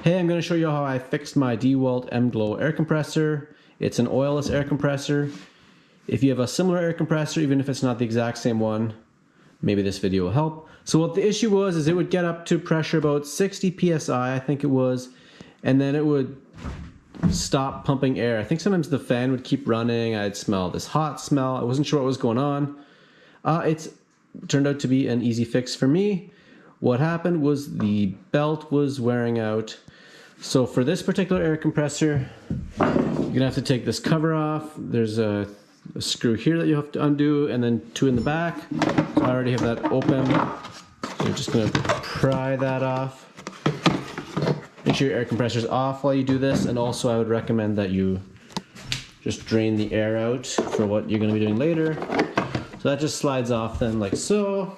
Hey, I'm going to show you how I fixed my DeWalt Emglo air compressor. It's an oilless air compressor. If you have a similar air compressor, even if it's not the exact same one, maybe this video will help. So what the issue was is it would get up to pressure about 60 psi, I think it was, and then it would stop pumping air. I think sometimes the fan would keep running. I'd smell this hot smell. I wasn't sure what was going on. It's turned out to be an easy fix for me. What happened was the belt was wearing out. So for this particular air compressor, you're gonna have to take this cover off. There's a screw here that you have to undo, and then two in the back. So I already have that open. So you're just gonna pry that off. Make sure your air compressor's off while you do this, and also I would recommend that you just drain the air out for what you're gonna be doing later. So that just slides off then like so.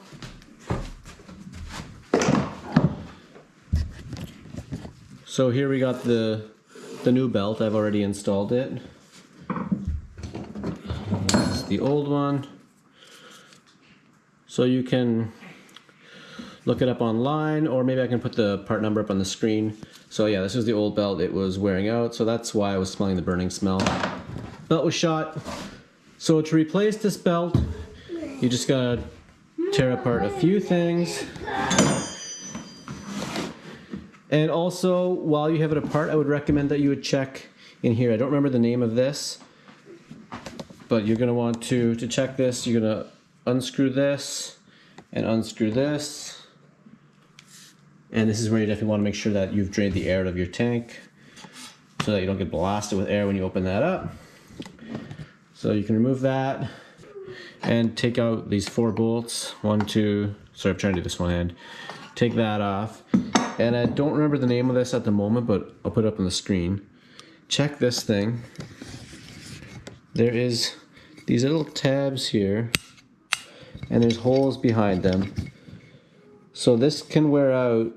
So here we got the new belt. I've already installed it. This is the old one. So you can look it up online, or maybe I can put the part number up on the screen. So yeah, this was the old belt. It was wearing out, so that's why I was smelling the burning smell. Belt was shot. So to replace this belt, you just gotta tear apart a few things. And also, while you have it apart, I would recommend that you would check in here. I don't remember the name of this, but you're gonna want to check this. You're gonna unscrew this and unscrew this. And this is where you definitely wanna make sure that you've drained the air out of your tank so that you don't get blasted with air when you open that up. So you can remove that and take out these 4 bolts. 1, 2, sorry, I'm trying to do this one hand. Take that off. And I don't remember the name of this at the moment, but I'll put it up on the screen. Check this thing. There is these little tabs here, and there's holes behind them. So this can wear out,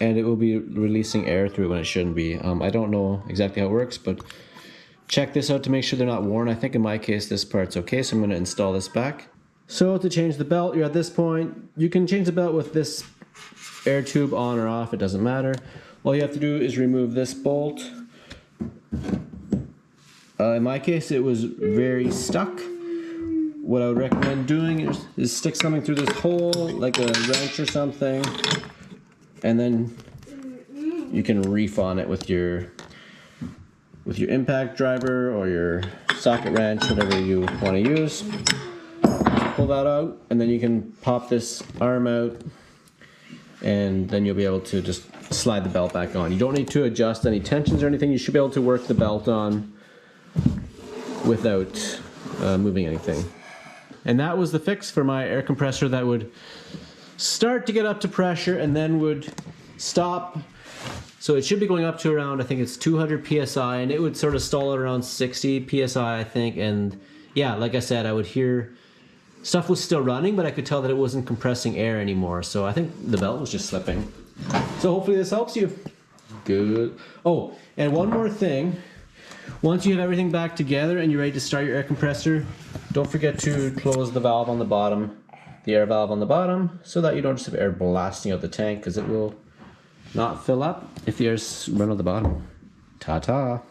and it will be releasing air through it when it shouldn't be. I don't know exactly how it works, but check this out to make sure they're not worn. I think in my case this part's okay, so I'm going to install this back. So to change the belt, you're at this point. You can change the belt with this air tube on or off, it doesn't matter. All you have to do is remove this bolt. In my case it was very stuck. What I would recommend doing is stick something through this hole, like a wrench or something, and then you can reef on it with your impact driver or your socket wrench, whatever you want to use. Pull that out, and then you can pop this arm out, and then you'll be able to just slide the belt back on. You don't need to adjust any tensions or anything. You should be able to work the belt on without moving anything. And that was the fix for my air compressor that would start to get up to pressure and then would stop. So it should be going up to around, I think it's 200 psi, and it would sort of stall at around 60 psi, I think. And yeah, like I said, I would hear stuff was still running, but I could tell that it wasn't compressing air anymore. So I think the belt was just slipping. So hopefully this helps you. Good. Oh, and one more thing. Once you have everything back together and you're ready to start your air compressor, don't forget to close the valve on the bottom, the air valve on the bottom, so that you don't just have air blasting out the tank, because it will not fill up if the air's run out the bottom. Ta-ta.